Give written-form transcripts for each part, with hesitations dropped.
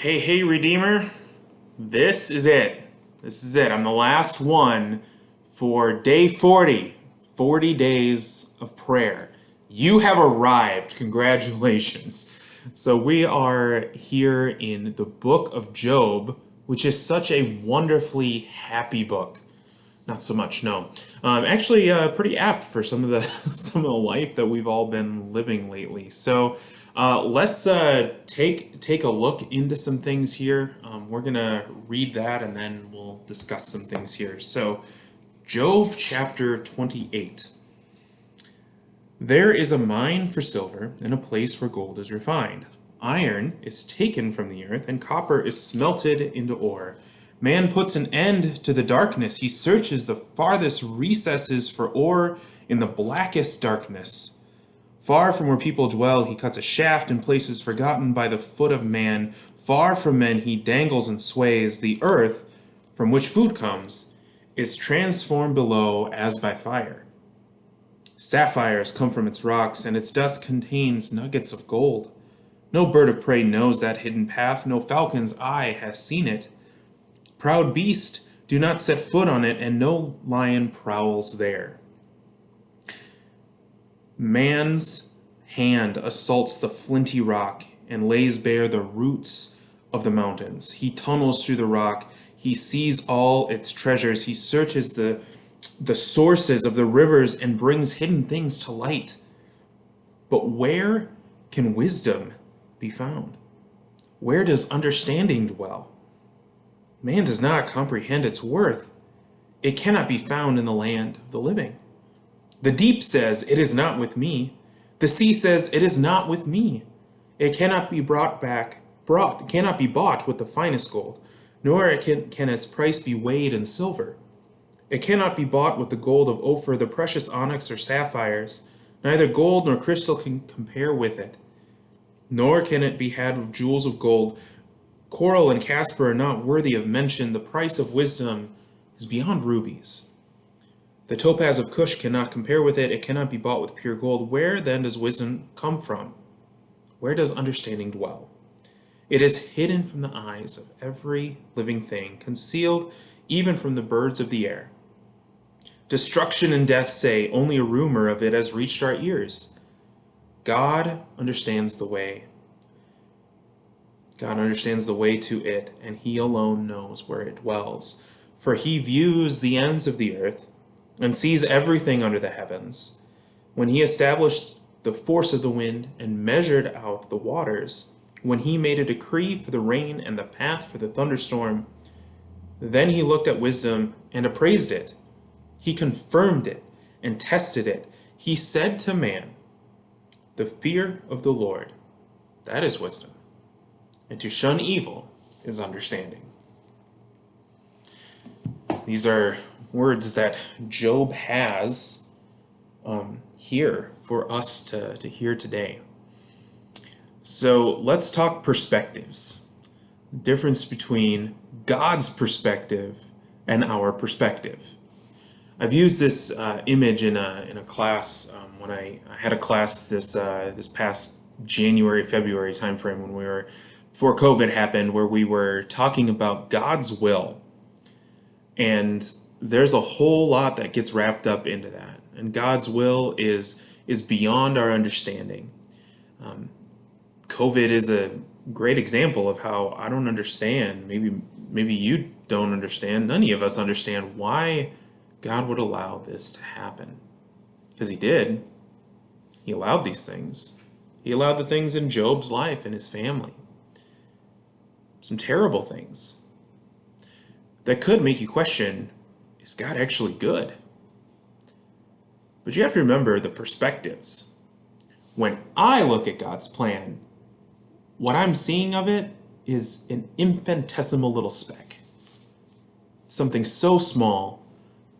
Hey, Redeemer. This is it. This is it. I'm the last one for day 40. 40 days of prayer. You have arrived. Congratulations. So, we are here in the book of Job, which is such a wonderfully happy book. Not so much, no. Actually, pretty apt for some of the some of the life that we've all been living lately. So, let's take a look into some things here. We're gonna read that, and then we'll discuss some things here. So, Job chapter 28. There is a mine for silver, and a place where gold is refined. Iron is taken from the earth, and copper is smelted into ore. Man puts an end to the darkness. He searches the farthest recesses for ore in the blackest darkness. Far from where people dwell, he cuts a shaft in places forgotten by the foot of man. Far from men, he dangles and sways. The earth, from which food comes, is transformed below as by fire. Sapphires come from its rocks, and its dust contains nuggets of gold. No bird of prey knows that hidden path. No falcon's eye has seen it. Proud beast do not set foot on it, and no lion prowls there. Man's hand assaults the flinty rock and lays bare the roots of the mountains. He tunnels through the rock. He sees all its treasures. He searches the sources of the rivers and brings hidden things to light. But where can wisdom be found? Where does understanding dwell? Man does not comprehend its worth. It cannot be found in the land of the living. The deep says, "It is not with me." The sea says, "It is not with me." It cannot be cannot be bought with the finest gold, nor can its price be weighed in silver. It cannot be bought with the gold of Ophir, the precious onyx or sapphires. Neither gold nor crystal can compare with it, nor can it be had with jewels of gold. Coral and Casper are not worthy of mention. The price of wisdom is beyond rubies. The topaz of Cush cannot compare with it. It cannot be bought with pure gold. Where then does wisdom come from? Where does understanding dwell? It is hidden from the eyes of every living thing, concealed even from the birds of the air. Destruction and death say, only a rumor of it has reached our ears. God understands the way. God understands the way to it, and he alone knows where it dwells. For he views the ends of the earth and sees everything under the heavens. When he established the force of the wind and measured out the waters, when he made a decree for the rain and the path for the thunderstorm, then he looked at wisdom and appraised it. He confirmed it and tested it. He said to man, "The fear of the Lord, that is wisdom, and to shun evil is understanding." These are words that Job has here for us to hear today. So let's talk perspectives. The difference between God's perspective and our perspective. I've used this image in a class when I had a class this past January, February timeframe before COVID happened, where we were talking about God's will. And there's a whole lot that gets wrapped up into that. And God's will is beyond our understanding. COVID is a great example of how I don't understand. Maybe you don't understand. None of us understand why God would allow this to happen. Because he did. He allowed these things. He allowed the things in Job's life and his family. Some terrible things that could make you question, is God actually good? But you have to remember the perspectives. When I look at God's plan, what I'm seeing of it is an infinitesimal little speck. Something so small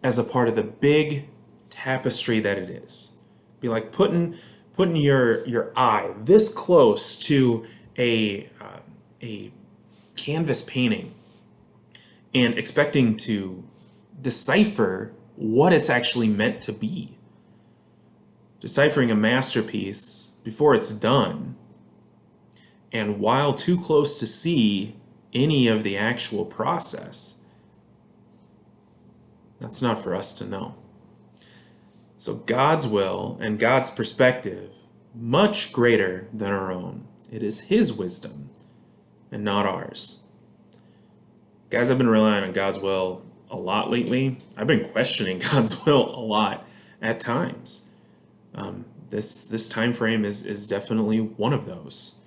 as a part of the big tapestry that it is. Be like putting your eye this close to a canvas painting and expecting to decipher what it's actually meant to be. Deciphering a masterpiece before it's done And while too close to see any of the actual process, that's not for us to know. So God's will and God's perspective, much greater than our own. It is His wisdom and not ours. Guys, I've been relying on God's will a lot lately. I've been questioning God's will a lot at times. This time frame is definitely one of those.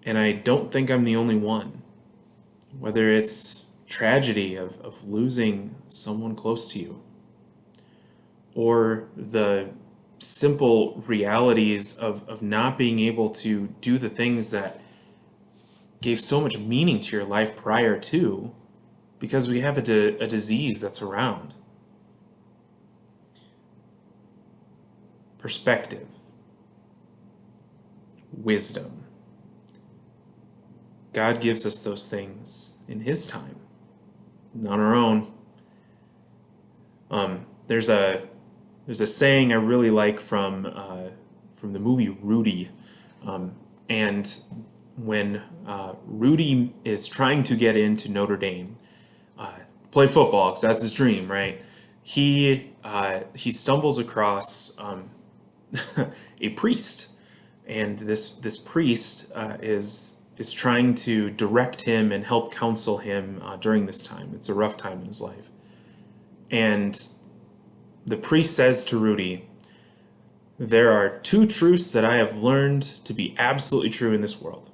And I don't think I'm the only one. Whether it's tragedy of losing someone close to you, or the simple realities of not being able to do the things that gave so much meaning to your life prior to, because we have a disease that's around. Perspective, wisdom. God gives us those things in His time, not our own. There's a saying I really like from the movie Rudy, and when Rudy is trying to get into Notre Dame, play football because that's his dream, right? He stumbles across a priest, and this priest is trying to direct him and help counsel him during this time. It's a rough time in his life, and the priest says to Rudy, "There are two truths that I have learned to be absolutely true in this world.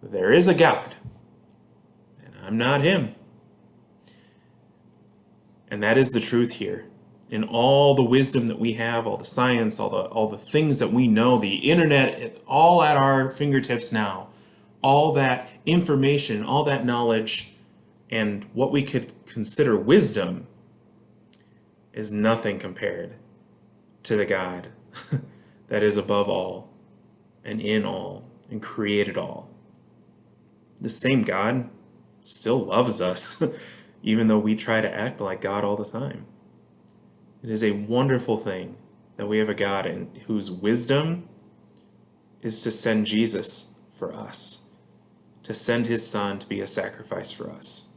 There is a God, and I'm not Him. And that is the truth here. In all the wisdom that we have, all the science, all the things that we know, the internet, all at our fingertips now, all that information, all that knowledge, and what we could consider wisdom is nothing compared to the God that is above all and in all and created all. The same God still loves us, even though we try to act like God all the time. It is a wonderful thing that we have a God whose wisdom is to send Jesus for us, to send His Son to be a sacrifice for us.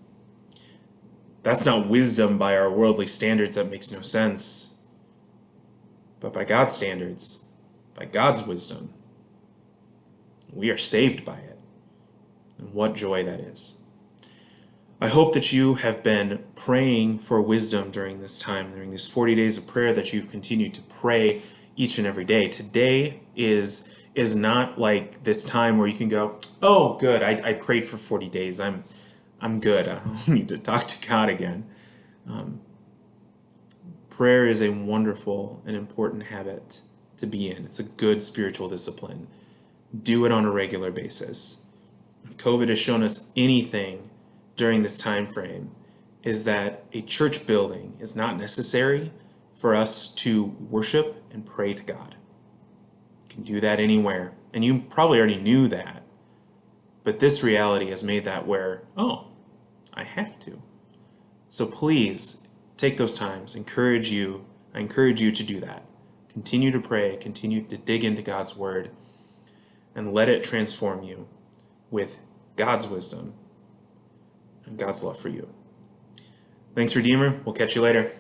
That's not wisdom by our worldly standards that makes no sense, but by God's standards, by God's wisdom, we are saved by it. And what joy that is. I hope that you have been praying for wisdom during this time, during these 40 days of prayer, that you've continued to pray each and every day. Today is not like this time where you can go, oh, good, I prayed for 40 days. I'm good. I don't need to talk to God again. Prayer is a wonderful and important habit to be in. It's a good spiritual discipline. Do it on a regular basis. If COVID has shown us anything during this time frame, is that a church building is not necessary for us to worship and pray to God. You can do that anywhere, and you probably already knew that, but this reality has made that where, oh, I have to. So please take those times. I encourage you to do that. Continue to pray, continue to dig into God's word, and let it transform you with God's wisdom and God's love for you. Thanks, Redeemer. We'll catch you later.